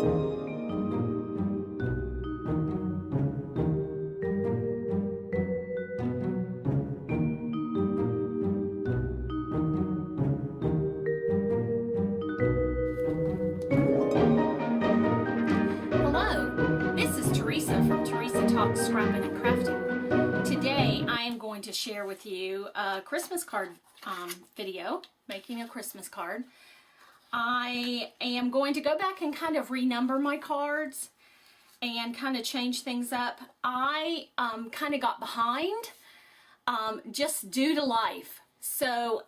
Scrapping and Crafting. Today I am going to share with you a Christmas card video, making a Christmas card. I am going to go back and kind of renumber my cards and kind of change things up. I kind of got behind just due to life. So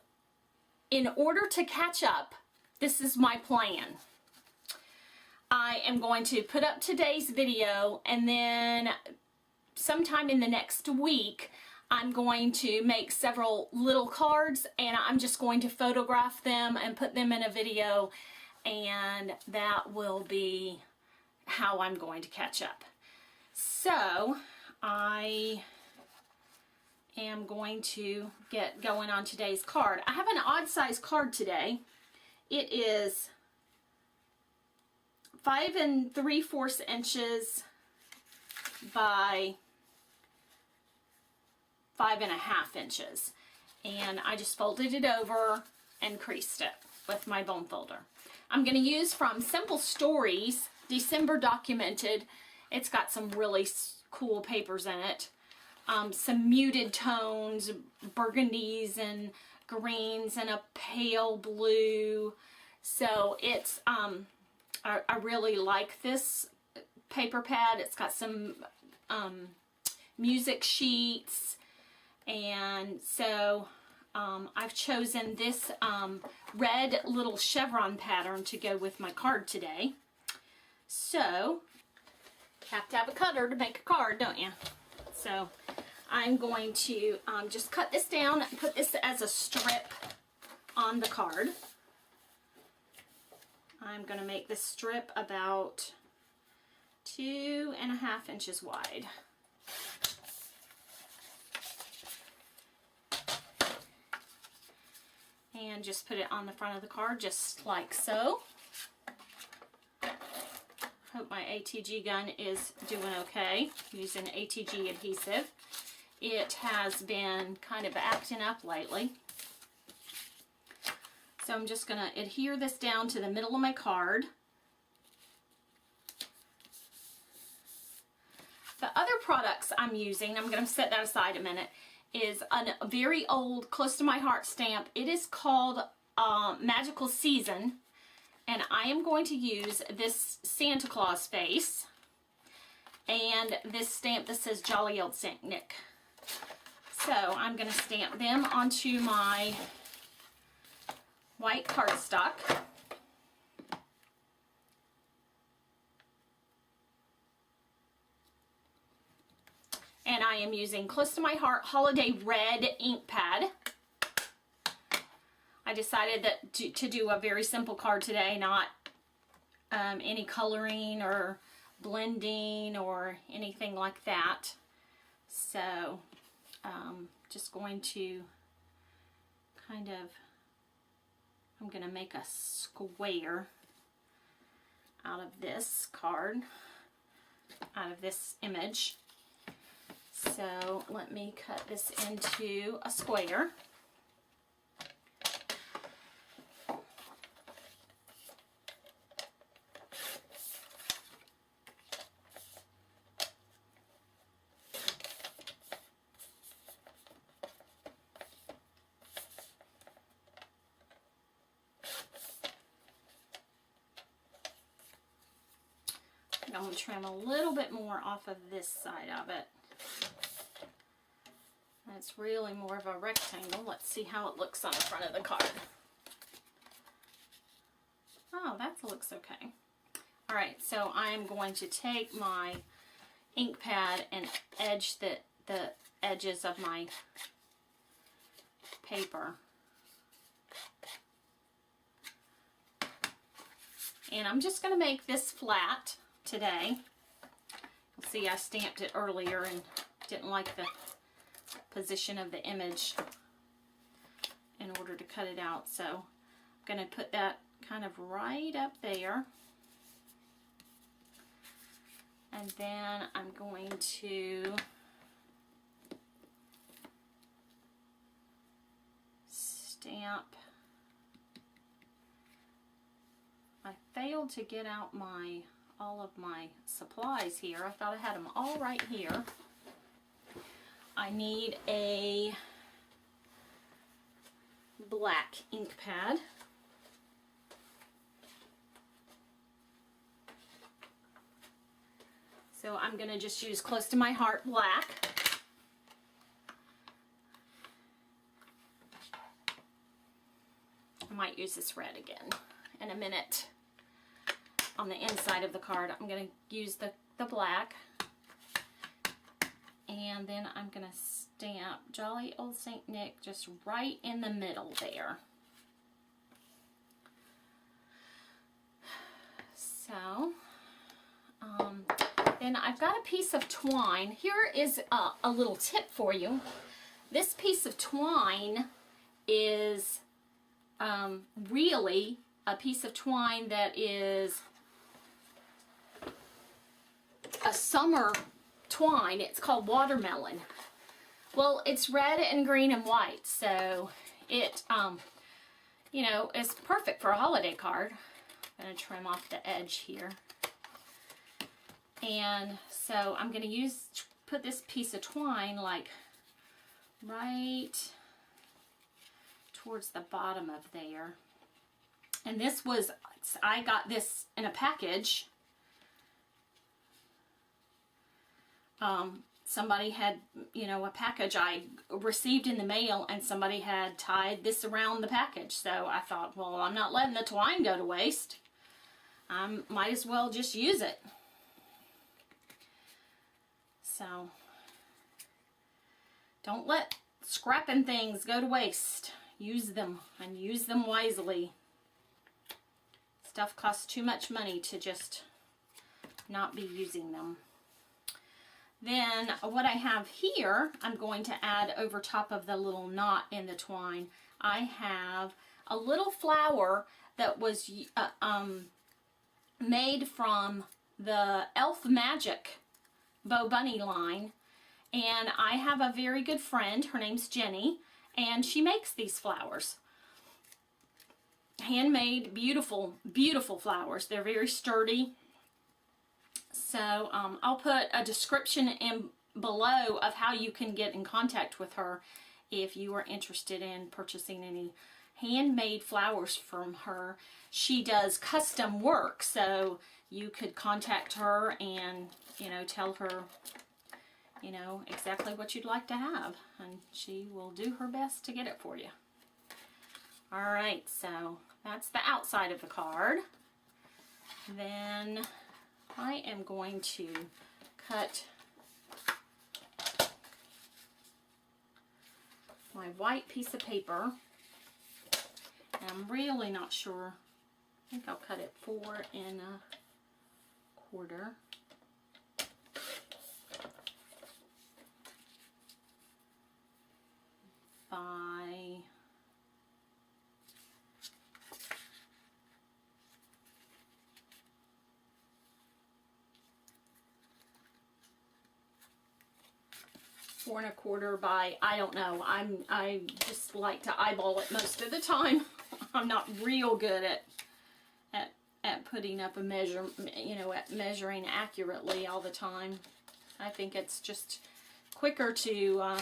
in order to catch up, this is my plan. I am going to put up today's video, and then sometime in the next week I'm going to make several little cards, and I'm just going to photograph them and put them in a video, and that will be how I'm going to catch up. So I am going to get going on today's card. I have an odd size card today. It is 5 3/4 inches by 5 1/2 inches, and I just folded it over and creased it with my bone folder. I'm going to use from Simple Stories, December Documented. It's got some really cool papers in it, some muted tones, burgundies and greens, and a pale blue. So it's I really like this paper pad. It's got some music sheets, and so I've chosen this red little chevron pattern to go with my card today. So you have to have a cutter to make a card, don't you? So I'm going to just cut this down and put this as a strip on the card. I'm going to make this strip about 2 1/2 inches wide. And just put it on the front of the card, just like so. Hope my ATG gun is doing okay, using ATG adhesive. It has been kind of acting up lately. So I'm just going to adhere this down to the middle of my card. The other products I'm using, I'm going to set that aside a minute, is a very old, close to my heart stamp. It is called Magical Season, and I am going to use this Santa Claus face and this stamp that says Jolly Old Saint Nick. So I'm going to stamp them onto my white cardstock. And I am using Close to My Heart Holiday Red ink pad. I decided that to do a very simple card today, not any coloring or blending or anything like that. So just going to kind of, I'm going to make a square out of this card, out of this image. So let me cut this into a square. I'm going to trim a little bit more off of this side of it. It's really more of a rectangle. Let's see how it looks on the front of the card. Oh, that looks okay. Alright, so I'm going to take my ink pad and edge the edges of my paper. And I'm just going to make this flat today. You'll see I stamped it earlier and didn't like the position of the image in order to cut it out. So I'm going to put that kind of right up there. And then I'm going to stamp. I failed to get out all of my supplies here. I thought I had them all right here. I need a black ink pad. So I'm going to just use Close to My Heart black. I might use this red again in a minute. On the inside of the card, I'm going to use the black. And then I'm going to stamp Jolly Old Saint Nick just right in the middle there. So, then I've got a piece of twine. Here is a little tip for you. This piece of twine is really a piece of twine that is a summer twine. It's called watermelon. Well, it's red and green and white, so it, you know, is perfect for a holiday card. I'm going to trim off the edge here. And so I'm going to put this piece of twine like right towards the bottom of there. And this was, I got this in a package. Somebody had, you know, a package I received in the mail, and somebody had tied this around the package. So I thought, well, I'm not letting the twine go to waste. I might as well just use it. So, don't let scrapping things go to waste. Use them, and use them wisely. Stuff costs too much money to just not be using them. Then what I have here, I'm going to add over top of the little knot in the twine. I have a little flower that was made from the Elf Magic Bow Bunny line, and I have a very good friend, her name's Gini, and she makes these flowers. Handmade, beautiful, beautiful flowers. They're very sturdy. So I'll put a description in below of how you can get in contact with her if you are interested in purchasing any handmade flowers from her. She does custom work, so you could contact her and, you know, tell her, you know, exactly what you'd like to have, and she will do her best to get it for you. Alright, so that's the outside of the card. Then I am going to cut my white piece of paper, and I'm really not sure. I think I'll cut it 4 1/4 by 4 1/4 by, I don't know. I just like to eyeball it most of the time. I'm not real good at putting up a measure, you know, at measuring accurately all the time. I think it's just quicker to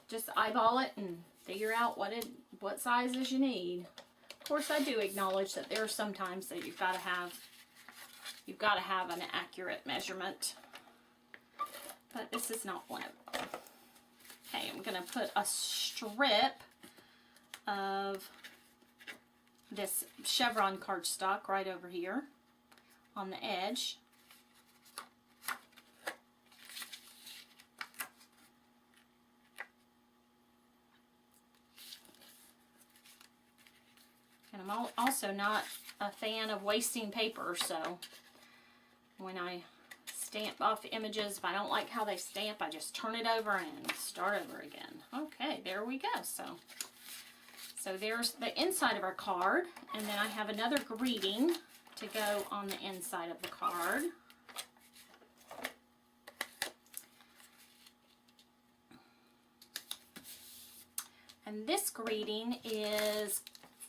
just eyeball it and figure out what sizes you need. Of course, I do acknowledge that there are some times that you've got to have an accurate measurement, but this is not one of them. Okay, I'm going to put a strip of this chevron cardstock right over here on the edge. And I'm also not a fan of wasting paper, so when I stamp off images, if I don't like how they stamp, I just turn it over and start over again. Okay, there we go. So there's the inside of our card, and then I have another greeting to go on the inside of the card. And this greeting is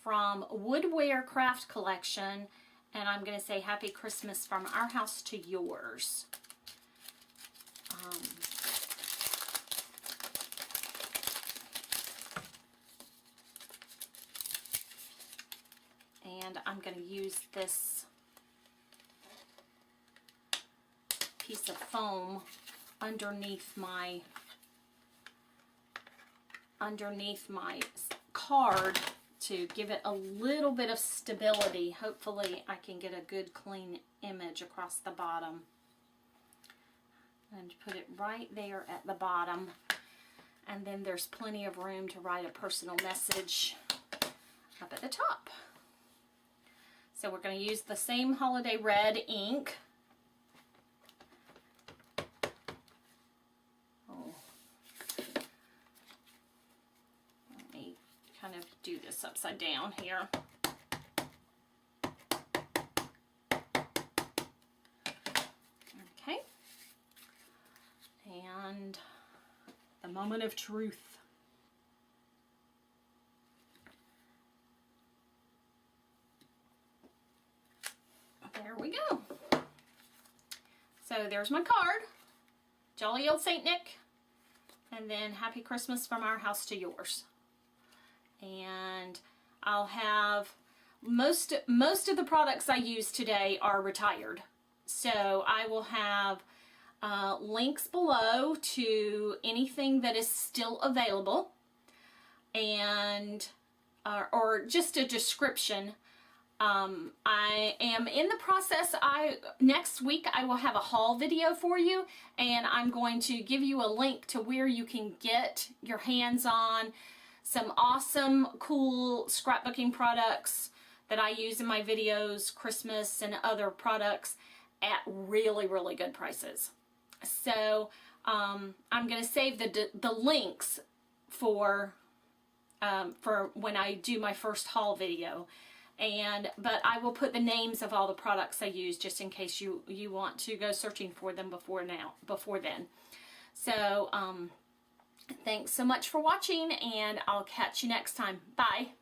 from Woodware Craft Collection, and I'm going to say Happy Christmas from our house to yours. And I'm going to use this piece of foam underneath my card to give it a little bit of stability. Hopefully I can get a good clean image across the bottom. And put it right there at the bottom. And then there's plenty of room to write a personal message up at the top. So we're going to use the same holiday red ink. Let me kind of do this upside down here. Okay. And the moment of truth. There we go. So there's my card. Jolly old Saint Nick. And then Happy Christmas from our house to yours. And I'll have most of the products I use today are retired. So I will have links below to anything that is still available, and or just a description. I am in the process. Next week I will have a haul video for you, and I'm going to give you a link to where you can get your hands on some awesome, cool scrapbooking products that I use in my videos, Christmas and other products at really, really good prices. So I'm going to save the links for when I do my first haul video. But I will put the names of all the products I use just in case you want to go searching for them before then. So thanks so much for watching, and I'll catch you next time. Bye.